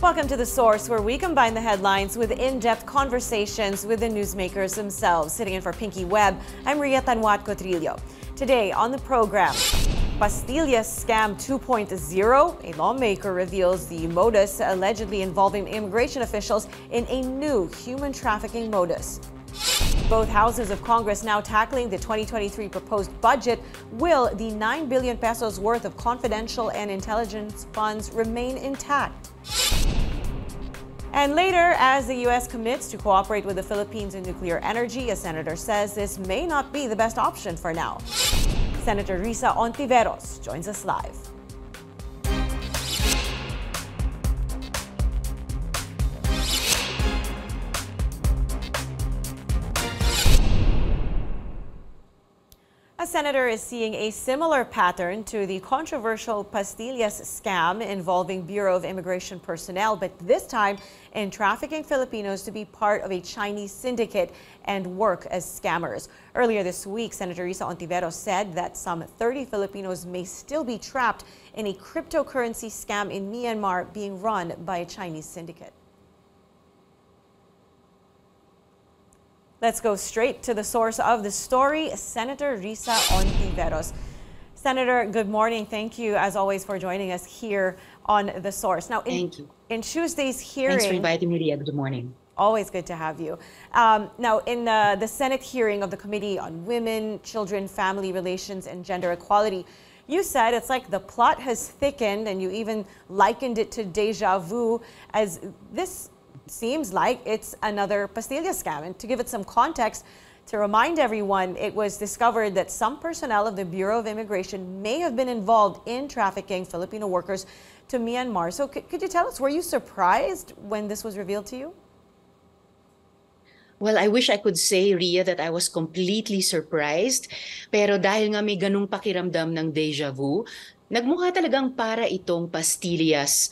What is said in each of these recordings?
Welcome to The Source, where we combine the headlines with in-depth conversations with the newsmakers themselves. Sitting in for Pinky Webb, I'm Risa Tanjuatco-Trillo. Today on the program, Pastillas Scam 2.0, a lawmaker reveals the modus allegedly involving immigration officials in a new human trafficking modus. Both houses of Congress now tackling the 2023 proposed budget. Will the 9 billion pesos worth of confidential and intelligence funds remain intact? And later, as the U.S. commits to cooperate with the Philippines in nuclear energy, a senator says this may not be the best option for now. Senator Risa Hontiveros joins us live. A senator is seeing a similar pattern to the controversial Pastillas scam involving Bureau of Immigration personnel, but this time in trafficking Filipinos to be part of a Chinese syndicate and work as scammers. Earlier this week, Senator Risa Hontiveros said that some 30 Filipinos may still be trapped in a cryptocurrency scam in Myanmar being run by a Chinese syndicate. Let's go straight to the source of the story, Senator Risa Hontiveros. Senator, good morning. Thank you, as always, for joining us here on The Source. Now, in Tuesday's hearing... Thanks for inviting me, Ria. Good morning. Always good to have you. Now, in the Senate hearing of the Committee on Women, Children, Family Relations, and Gender Equality, you said it's like the plot has thickened, and you even likened it to deja vu, as this seems like it's another Pastillas scam. And to give it some context, to remind everyone, it was discovered that some personnel of the Bureau of Immigration may have been involved in trafficking Filipino workers to Myanmar. So could you tell us, were you surprised when this was revealed to you? Well, I wish I could say, Ria, that I was completely surprised. Pero dahil nga may ganung pakiramdam ng deja vu, nagmukha talagang para itong Pastillas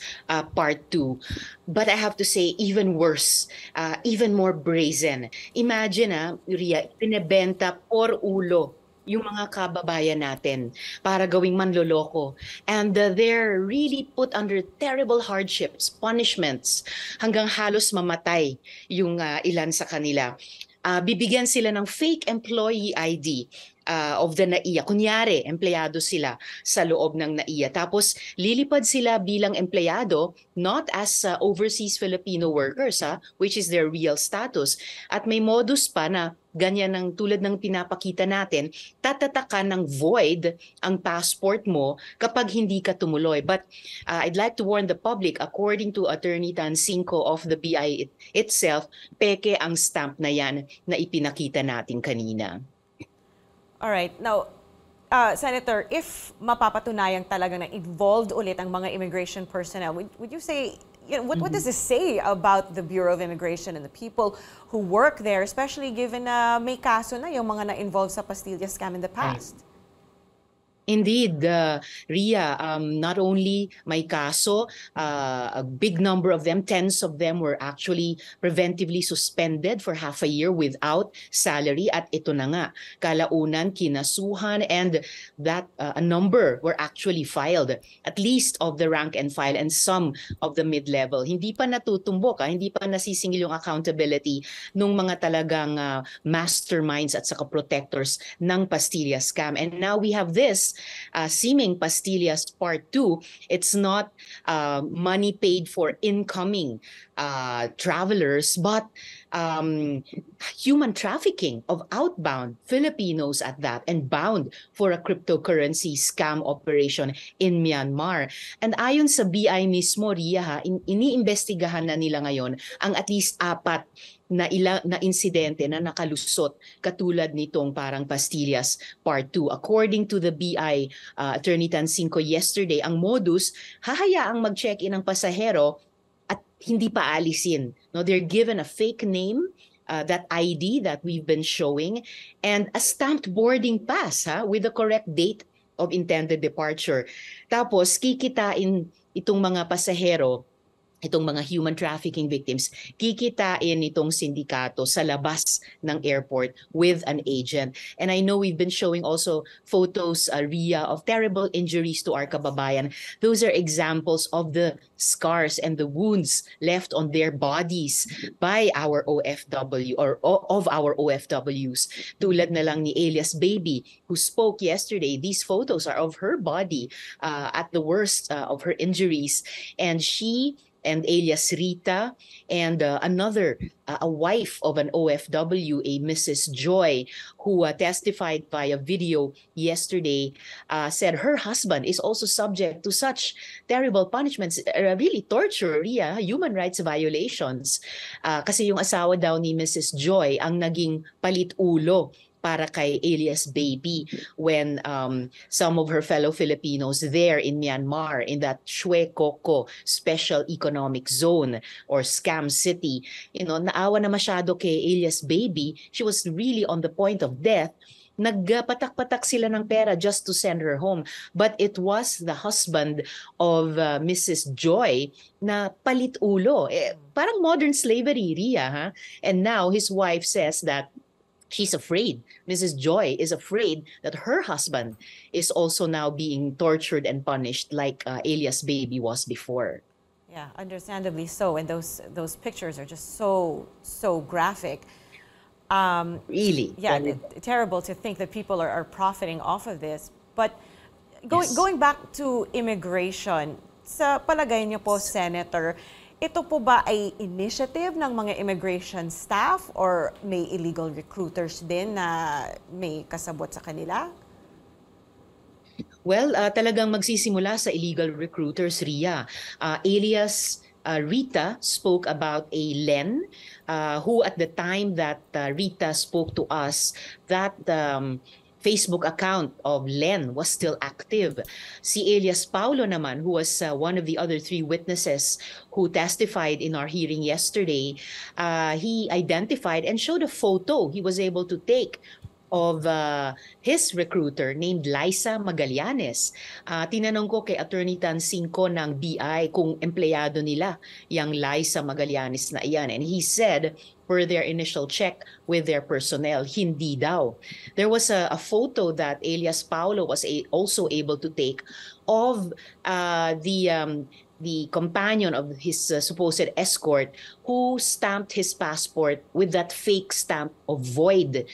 Part 2. But I have to say, even worse, even more brazen. Imagine, Ria, pinebenta por ulo yung mga kababayan natin para gawing manloloko. And they're really put under terrible hardships, punishments, hanggang halos mamatay yung ilan sa kanila. Bibigyan sila ng fake employee ID of the NAIA. Kunyari, empleyado sila sa loob ng NAIA. Tapos lilipad sila bilang empleyado, not as overseas Filipino workers, which is their real status. At may modus pa na ganyan ng tulad ng pinapakita natin, tatatakan ng void ang passport mo kapag hindi ka tumuloy. But I'd like to warn the public, according to Attorney Tan Cinco of the BI itself, peke ang stamp na yan na ipinakita natin kanina. All right. Now, Senator, if mapapatunayan talaga na involved ulit ang mga immigration personnel, would you say, what does this say about the Bureau of Immigration and the people who work there, especially given na may kaso na yung mga na-involved sa Pastillas scam in the past? Indeed, Ria, not only may kaso, a big number of them, tens of them were actually preventively suspended for half a year without salary. At ito na nga, kalaunan, kinasuhan, and that a number were actually filed, at least of the rank and file and some of the mid-level. Hindi pa natutumbok, hindi pa nasisingil yung accountability ng mga talagang masterminds at saka protectors ng Pastillas scam. And now we have this seeming Pastillas Part 2. It's not money paid for incoming travelers, but human trafficking of outbound Filipinos at that, and bound for a cryptocurrency scam operation in Myanmar. And ayon sa BI mismo, Ria, iniimbestigahan na nila ngayon ang at least 4 na insidente na nakalusot katulad nitong parang Pastillas Part 2. According to the BI Attorney Tan Cinco yesterday, ang modus, hahayaang mag-check-in ang pasahero at hindi pa alisin. No, they're given a fake name, that ID that we've been showing, and a stamped boarding pass with the correct date of intended departure. Tapos kikitain itong mga pasahero itong mga human trafficking victims, kikitain itong sindikato sa labas ng airport with an agent. And I know we've been showing also photos, Ria, of terrible injuries to our kababayan. Those are examples of the scars and the wounds left on their bodies by our OFW or of our OFWs. Tulad na lang ni Elias Baby, who spoke yesterday. These photos are of her body at the worst of her injuries. And she and alias Rita, and a wife of an OFW, a Mrs. Joy, who testified via video yesterday, said her husband is also subject to such terrible punishments, really torture, human rights violations. Kasi yung asawa daw ni Mrs. Joy ang naging palit-ulo para kay Elias Baby when some of her fellow Filipinos there in Myanmar, in that Shwe Koko Special Economic Zone or Scam City, naawa na masyado kay Elias Baby. She was really on the point of death. Nagpatak-patak sila ng pera just to send her home. But it was the husband of Mrs. Joy na palit-ulo. Parang modern slavery, Ria. Ha? And now his wife says that she's afraid. Mrs. Joy is afraid that her husband is also now being tortured and punished like Elias Baby was before. Yeah, understandably so. And those pictures are just so graphic. Really? Yeah, terrible to think that people are profiting off of this. But going back to immigration, sa palagay niyo po, Senator, ito po ba ay initiative ng mga immigration staff or may illegal recruiters din na may kasabot sa kanila? Well, talagang magsisimula sa illegal recruiters, Ria. Alias Rita spoke about a Len who at the time that Rita spoke to us, that Facebook account of Len was still active. Si Elias Paulo naman, who was one of the other three witnesses who testified in our hearing yesterday, he identified and showed a photo he was able to take of his recruiter named Liza Magallanes. Tinanong ko kay Attorney Tansinko ng BI kung empleyado nila yung Liza Magallanes na iyan. And he said, per their initial check with their personnel, hindi daw. There was a photo that Elias Paulo was also able to take of the companion of his supposed escort who stamped his passport with that fake stamp of void.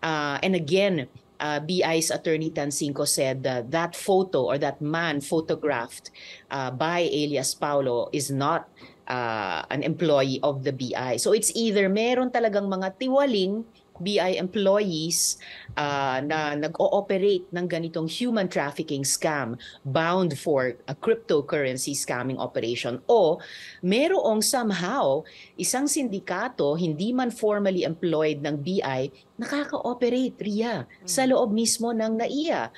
And again, BI's Attorney Tansinko said that photo or that man photographed by Elias Paulo is not an employee of the BI. So it's either meron talagang mga tiwaling BI employees na nag-ooperate ng ganitong human trafficking scam bound for a cryptocurrency scamming operation, o merong somehow isang sindikato hindi man formally employed ng BI nakaka-operate, Ria, sa loob mismo ng NAIA.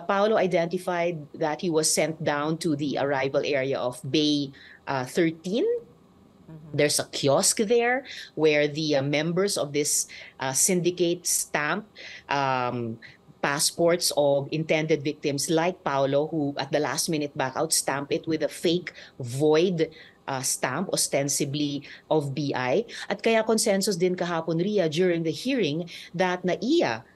Paulo identified that he was sent down to the arrival area of Bay 13. There's a kiosk there where the members of this syndicate stamp passports of intended victims like Paulo, who at the last minute back out stamp it with a fake void stamp, ostensibly of BI. At kaya consensus din kahapon, Ria, during the hearing that NAIA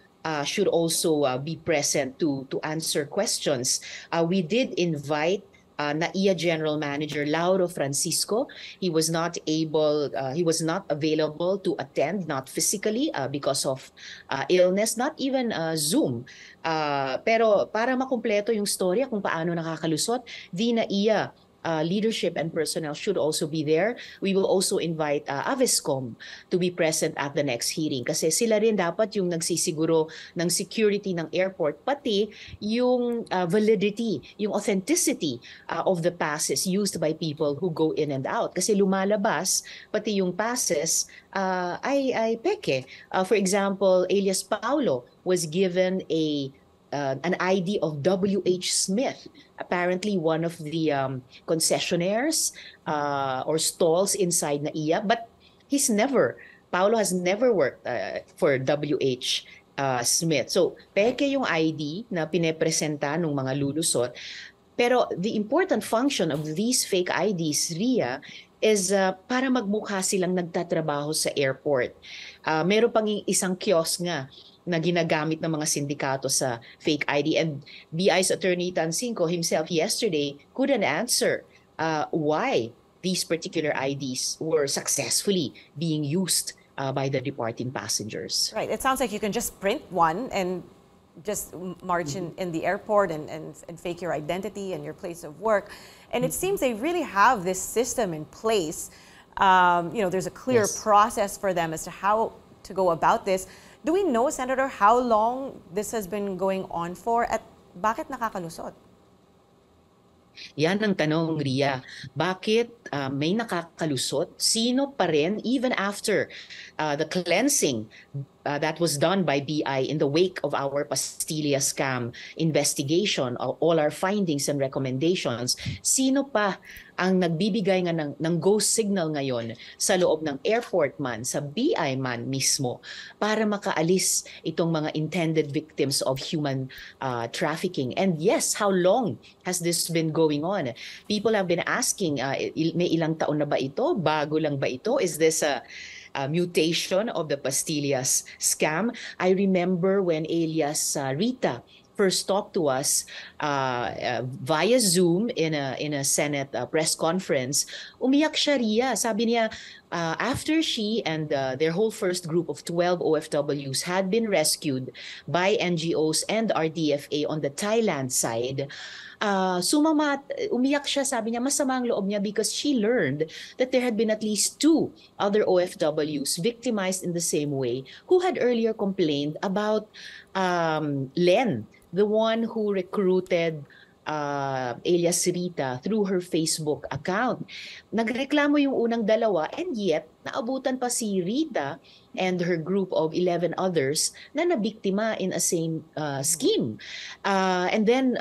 should also be present to answer questions. We did invite NAIA General Manager Lauro Francisco. He was not available to attend, not physically because of illness, not even Zoom. Pero para makumpleto yung storya kung paano nakakalusot, the NAIA leadership and personnel should also be there. We will also invite Avescom to be present at the next hearing kasi sila rin dapat yung nagsisiguro ng security ng airport, pati yung validity, yung authenticity of the passes used by people who go in and out. Kasi lumalabas, pati yung passes ay peke. For example, Elias Paulo was given an ID of W.H. Smith, apparently one of the concessionaires or stalls inside NAIA, but Paulo has never worked for W.H. Smith. So, peke yung ID na pinepresenta ng mga lulusot. Pero the important function of these fake IDs, Ria, is para magmukha silang nagtatrabaho sa airport. Meron pang isang kiosk nga na ginagamit ng mga sindikato sa fake ID. And BI's attorney Tansinko himself yesterday couldn't answer why these particular IDs were successfully being used by the departing passengers. Right. It sounds like you can just print one and just march in the airport and fake your identity and your place of work. And it seems they really have this system in place. There's a clear process for them as to how to go about this. Do we know, Senator, how long this has been going on for at bakit nakakalusot? Yan ang tanong, Ria. Bakit may nakakalusot? Sino pa rin, even after the cleansing that was done by BI in the wake of our Pastilla scam investigation, all our findings and recommendations, sino pa ang nagbibigay nga ng go signal ngayon sa loob ng airport man, sa BI man mismo, para makaalis itong mga intended victims of human trafficking? And yes, how long has this been going on? People have been asking, may ilang taon na ba ito? Bago lang ba ito? Is this a mutation of the Pastillas scam? I remember when alias Rita first talked to us via Zoom in a Senate press conference. Umiyak siya, Ria. Sabi niya, after she and their whole first group of 12 OFWs had been rescued by NGOs and RDFA on the Thailand side, umiyak siya, sabi niya, masama ang loob niya because she learned that there had been at least 2 other OFWs victimized in the same way who had earlier complained about Len, the one who recruited alias Rita through her Facebook account. Nagreklamo yung unang dalawa and yet naabutan pa si Rita and her group of 11 others na nabiktima in a same scheme. And then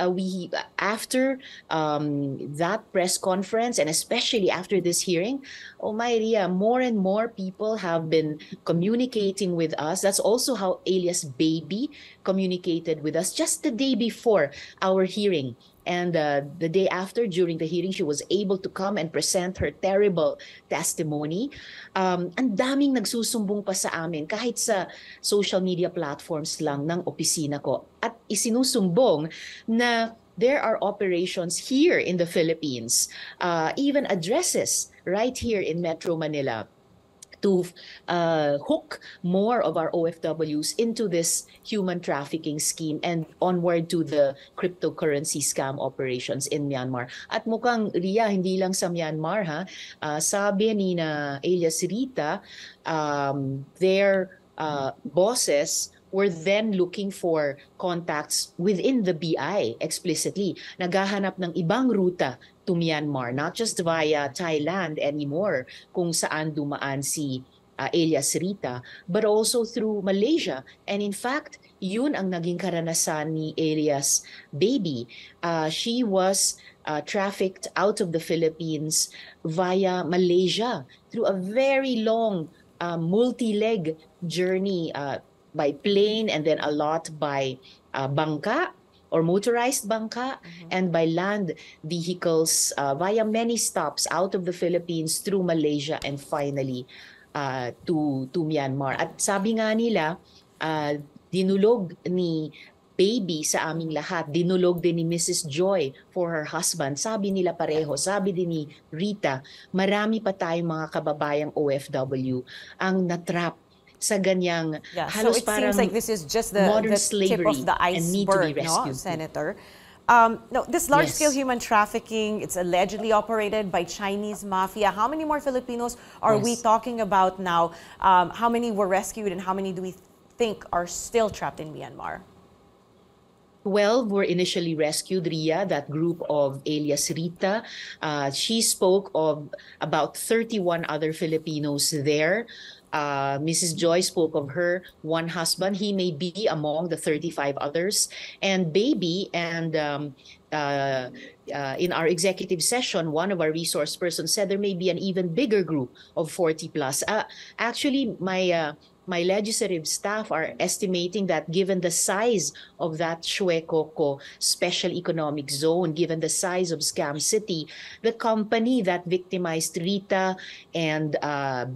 after that press conference and especially after this hearing, oh my Ria, more and more people have been communicating with us. That's also how alias Baby communicated with us just the day before our hearing. And the day after, during the hearing, she was able to come and present her terrible testimony. Ang daming nagsusumbong pa sa amin, kahit sa social media platforms lang ng opisina ko. At isinusumbong na there are operations here in the Philippines, even addresses right here in Metro Manila, to hook more of our OFWs into this human trafficking scheme and onward to the cryptocurrency scam operations in Myanmar. At mukhang, Ria, hindi lang sa Myanmar, ha? Sabi ni na alias Rita, their bosses were then looking for contacts within the BI explicitly. Naghahanap ng ibang ruta to Myanmar, not just via Thailand anymore, kung saan dumaan si alias Rita, but also through Malaysia. And in fact, yun ang naging karanasan ni alias Baby. She was trafficked out of the Philippines via Malaysia through a very long multi-leg journey, by plane and then a lot by bangka or motorized bangka, and by land vehicles via many stops out of the Philippines through Malaysia and finally to Myanmar. At sabi nga nila, dinulog ni Baby sa aming lahat, dinulog din ni Mrs. Joy for her husband. Sabi nila pareho, sabi din ni Rita, marami pa tayong mga kababayang OFW ang natrap sa ganyang halos so it parang seems like this is just the tip of the iceberg, no, Senator? No, this large-scale human trafficking, it's allegedly operated by Chinese mafia. How many more Filipinos are we talking about now? How many were rescued and how many do we think are still trapped in Myanmar? 12 were initially rescued, Ria, that group of alias Rita. She spoke of about 31 other Filipinos there. Mrs. Joy spoke of her one husband. He may be among the 35 others. And Baby, and in our executive session, one of our resource persons said there may be an even bigger group of 40 plus. Actually, my my legislative staff are estimating that given the size of that Chuecoco special economic zone, given the size of Scam City, the company that victimized Rita and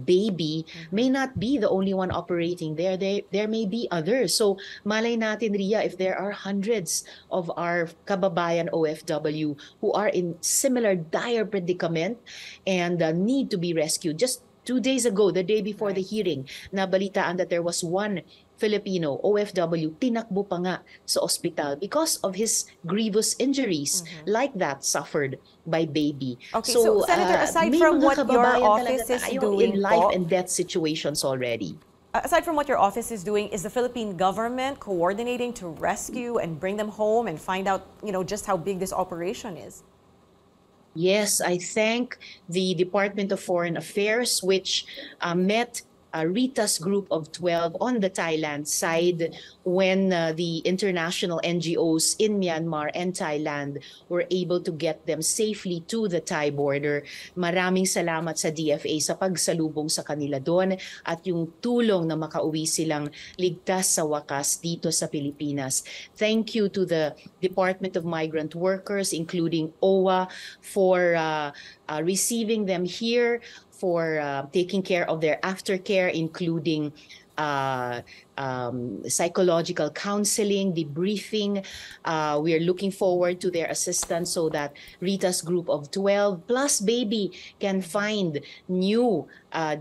Baby may not be the only one operating there. There may be others. So malay natin, Ria, if there are hundreds of our kababayan OFW who are in similar dire predicament and need to be rescued. Just 2 days ago, the day before the hearing, nabalitaan that there was one Filipino OFW tinakbo pa nga sa ospital because of his grievous injuries like that suffered by Baby. Okay, so Senator, aside from what your office is doing in life and death situations already. Aside from what your office is doing, is the Philippine government coordinating to rescue and bring them home and find out, just how big this operation is? Yes, I thank the Department of Foreign Affairs, which met Rita's group of 12 on the Thailand side when the international NGOs in Myanmar and Thailand were able to get them safely to the Thai border. Maraming salamat sa DFA sa pagsalubong sa kanila doon at yung tulong na makauwi silang ligtas sa wakas dito sa Pilipinas. Thank you to the Department of Migrant Workers, including OWA, for receiving them here, for taking care of their aftercare, including psychological counseling, debriefing. We are looking forward to their assistance so that Rita's group of 12 plus Baby can find new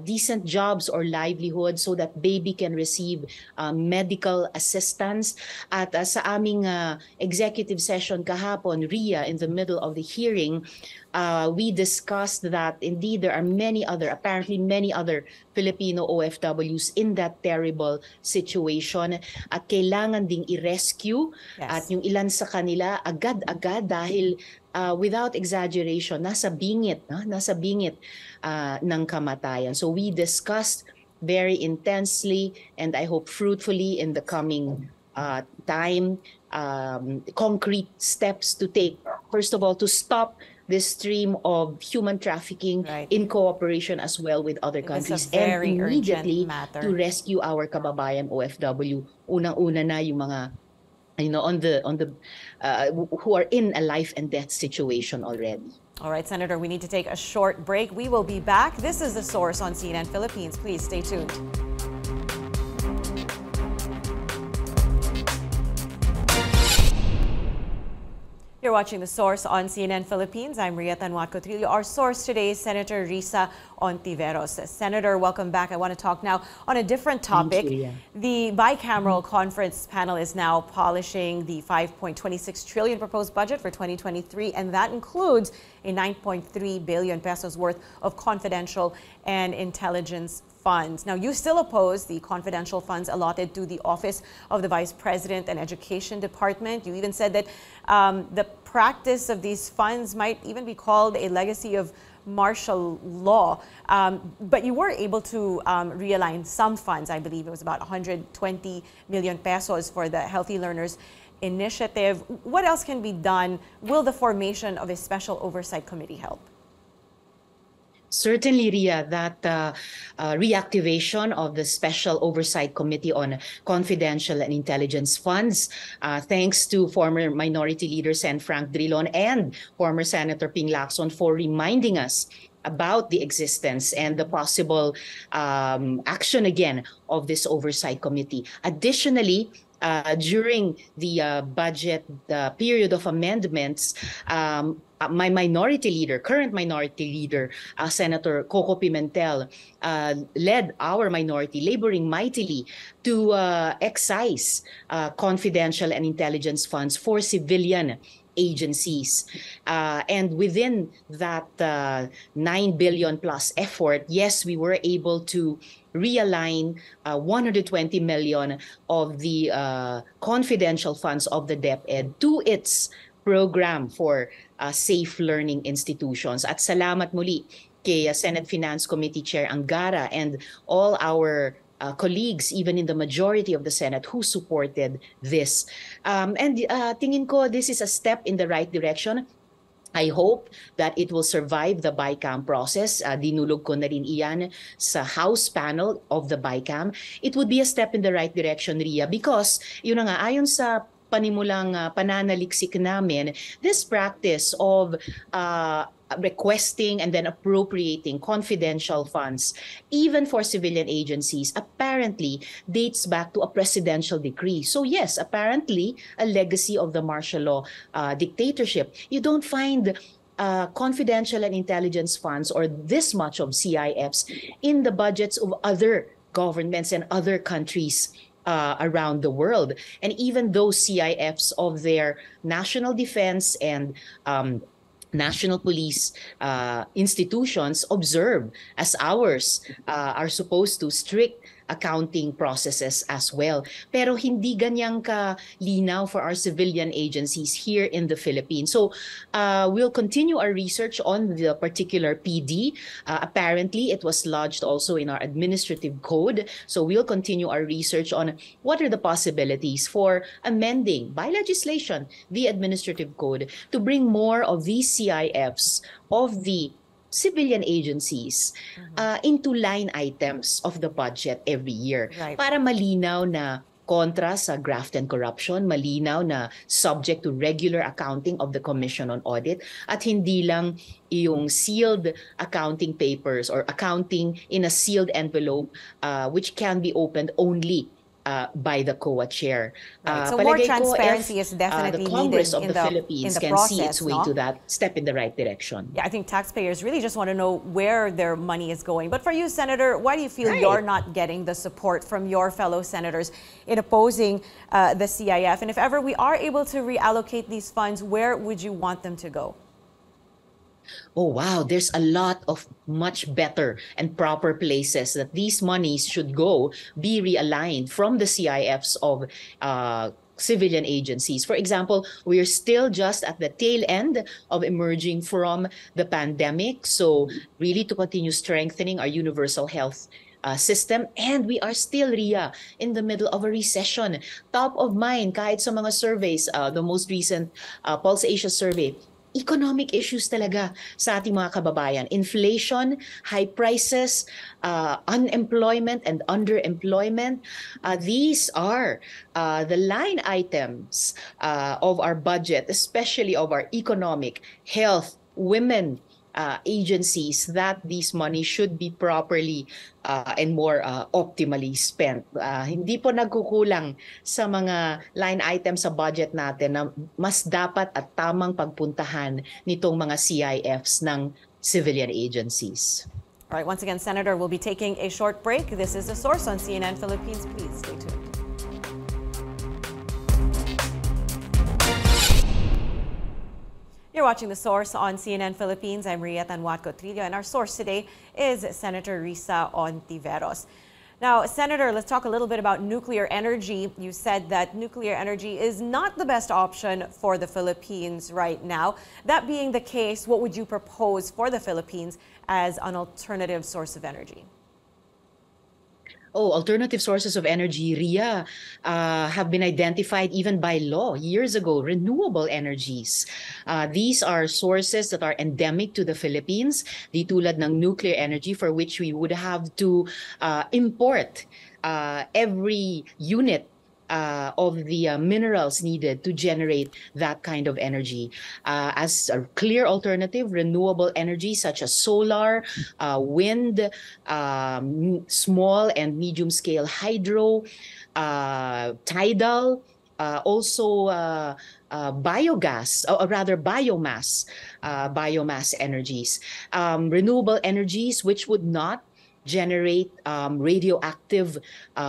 decent jobs or livelihood so that Baby can receive medical assistance. At sa aming executive session kahapon, Ria, in the middle of the hearing, we discussed that indeed there are apparently many other Filipino OFWs in that terrible situation at kailangan ding i-rescue. At yung ilan sa kanila agad-agad dahil without exaggeration nasa bingit ng kamatayan. So we discussed very intensely and I hope fruitfully in the coming time concrete steps to take. First of all, to stop this stream of human trafficking in cooperation as well with other countries and immediately to rescue our kababayan OFW. Unang-una na yung mga who are in a life and death situation already. All right, Senator, we need to take a short break. We will be back. This is The Source on CNN Philippines. Please stay tuned. You're watching The Source on CNN Philippines. I'm Risa Tanjuatco-Trillo. Our source today is Senator Risa Hontiveros. Senator, welcome back. I want to talk now on a different topic. The bicameral conference panel is now polishing the 5.26 trillion proposed budget for 2023, and that includes a 9.3 billion pesos worth of confidential and intelligence funds. Now, you still oppose the confidential funds allotted to the Office of the Vice President and Education Department. You even said that the practice of these funds might even be called a legacy of martial law. But you were able to realign some funds. I believe it was about 120 million pesos for the Healthy Learners Initiative. What else can be done? Will the formation of a special oversight committee help? Certainly, Ria, that reactivation of the Special Oversight Committee on Confidential and Intelligence Funds, thanks to former Minority Leader Sen. Frank Drilon and former Senator Ping Lacson for reminding us about the existence and the possible action again of this Oversight Committee. Additionally, during the budget period of amendments, my minority leader, current minority leader, Senator Coco Pimentel, led our minority, laboring mightily to excise confidential and intelligence funds for civilian agencies. And within that 9 billion plus effort, yes, we were able to realign 120 million of the confidential funds of the DepEd to its program for safe learning institutions. At salamat muli kay Senate Finance Committee Chair Angara and all our colleagues, even in the majority of the Senate, who supported this. And tingin ko this is a step in the right direction. I hope that it will survive the BICAM process. Dinulog ko na rin iyan sa House panel of the BICAM. It would be a step in the right direction, Ria, because yun na nga, ayon sa panimulang pananaliksik namin, this practice of requesting and then appropriating confidential funds, even for civilian agencies, apparently dates back to a presidential decree. So yes, apparently a legacy of the martial law dictatorship. You don't find confidential and intelligence funds or this much of CIFs in the budgets of other governments and other countries around the world. And even those CIFs of their national defense and national police institutions observe, as ours are supposed to, strict accounting processes as well. Pero hindi ganyang kalinaw for our civilian agencies here in the Philippines. So we'll continue our research on the particular PD. Apparently, it was lodged also in our administrative code. So we'll continue our research on what are the possibilities for amending by legislation the administrative code to bring more of these CIFs of the civilian agencies into line items of the budget every year. Right. Para malinaw na kontra sa graft and corruption, malinaw na subject to regular accounting of the Commission on Audit, at hindi lang yung sealed accounting papers or accounting in a sealed envelope which can be opened only by the COA chair. Right. So more transparency is the definitely Congress needed of the Philippines can process, see its way to that step in the right direction. Yeah, I think taxpayers really just want to know where their money is going. But for you, Senator, why do you feel Right. you're not getting the support from your fellow senators in opposing the CIF? And if ever we are able to reallocate these funds, where would you want them to go? Oh, wow, there's a lot of much better and proper places that these monies should go, be realigned from the CIFs of civilian agencies. For example, we are still just at the tail end of emerging from the pandemic. So really to continue strengthening our universal health system, and we are still, Ria, in the middle of a recession. Top of mind kahit sa mga surveys, the most recent Pulse Asia survey, economic issues talaga sa ating mga kababayan. Inflation, high prices, unemployment and underemployment. These are the line items of our budget, especially of our economic, health, women agencies, that these money should be properly and more optimally spent. Hindi po nagkukulang sa mga line items sa budget natin na mas dapat at tamang pagpuntahan nitong mga CIFs ng civilian agencies. All right, once again, Senator, we'll be taking a short break. This is The Source on CNN Philippines. Please stay tuned. You're watching The Source on CNN Philippines. I'm Risa Tanjuatco-Trillo, and our source today is Senator Risa Hontiveros. Now, Senator, let's talk a little bit about nuclear energy. You said that nuclear energy is not the best option for the Philippines right now. That being the case, what would you propose for the Philippines as an alternative source of energy? Oh, alternative sources of energy, Ria, have been identified even by law years ago, renewable energies. These are sources that are endemic to the Philippines, di tulad ng nuclear energy, for which we would have to import every unit of the minerals needed to generate that kind of energy. As a clear alternative, renewable energy such as solar, wind, small and medium scale hydro, tidal, also biogas, or rather biomass energies. Renewable energies which would not generate radioactive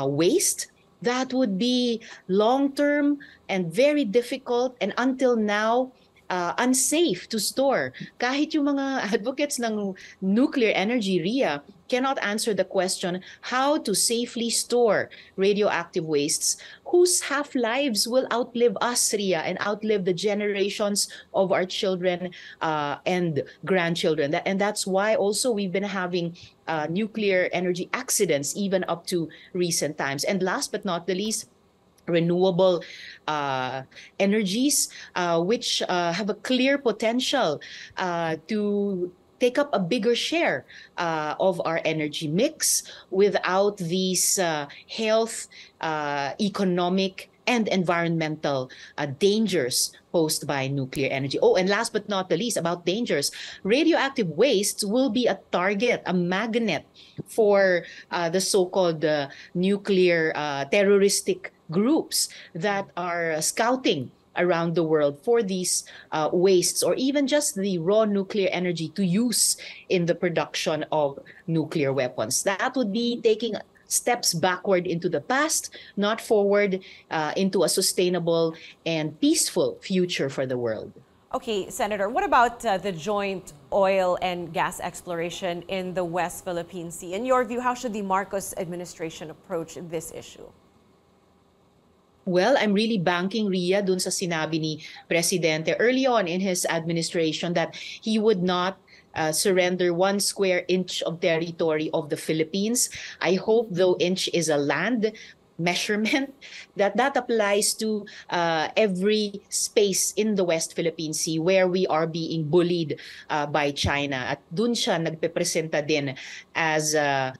waste. That would be long-term and very difficult, and until now, unsafe to store. Kahit yung mga advocates ng nuclear energy, Ria, cannot answer the question how to safely store radioactive wastes whose half-lives will outlive us, Ria, and outlive the generations of our children and grandchildren. And that's why also we've been having nuclear energy accidents even up to recent times. And last but not the least, renewable energies, which have a clear potential to take up a bigger share of our energy mix without these health, economic, and environmental dangers posed by nuclear energy. Oh, and last but not the least, about dangers, radioactive wastes will be a target, a magnet for the so-called nuclear terroristic groups that are scouting around the world for these wastes, or even just the raw nuclear energy to use in the production of nuclear weapons. That would be taking steps backward into the past, not forward into a sustainable and peaceful future for the world. Okay, Senator, what about the joint oil and gas exploration in the West Philippine Sea? In your view, how should the Marcos administration approach this issue? Well, I'm really banking, Ria, dun sa sinabi ni Presidente early on in his administration that he would not surrender 1 square inch of territory of the Philippines. I hope, though inch is a land measurement, that applies to every space in the West Philippine Sea where we are being bullied by China. At dun siya nagpepresenta din as a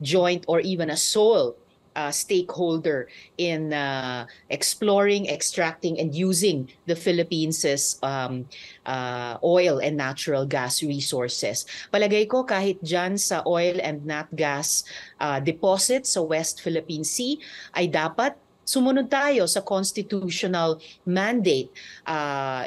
joint or even a sole stakeholder in exploring, extracting, and using the Philippines' oil and natural gas resources. Palagay ko kahit dyan sa oil and nat gas deposits sa West Philippine Sea ay dapat sumunod tayo sa constitutional mandate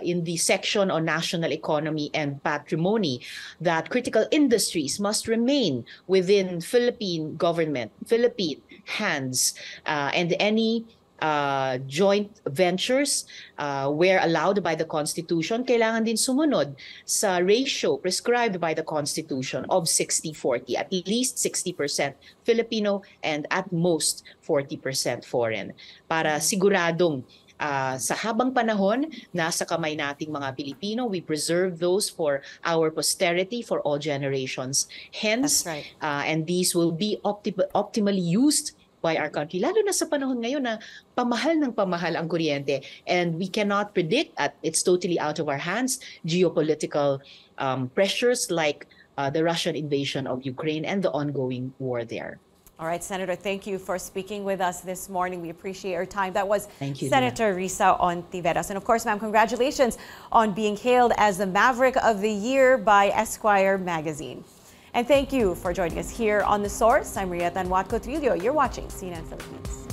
in the section on national economy and patrimony that critical industries must remain within Philippine government, Philippine hands, and any joint ventures where allowed by the Constitution, kailangan din sumunod sa ratio prescribed by the Constitution of 60-40, at least 60% Filipino and at most 40% foreign, para siguradong sa habang panahon, nasa kamay nating mga Pilipino, we preserve those for our posterity, for all generations. Hence, right. And these will be optimally used by our country, lalo na sa panahon ngayon na pamahal ng pamahal ang kuryente, and we cannot predict, at it's totally out of our hands, geopolitical pressures like the Russian invasion of Ukraine and the ongoing war there. All right, Senator, thank you for speaking with us this morning. We appreciate your time. That was Thank you, Senator Risa Hontiveros. And of course, ma'am, congratulations on being hailed as the Maverick of the Year by Esquire magazine. And thank you for joining us here on The Source. I'm Tanjuatco-Trillo. You're watching CNN Philippines.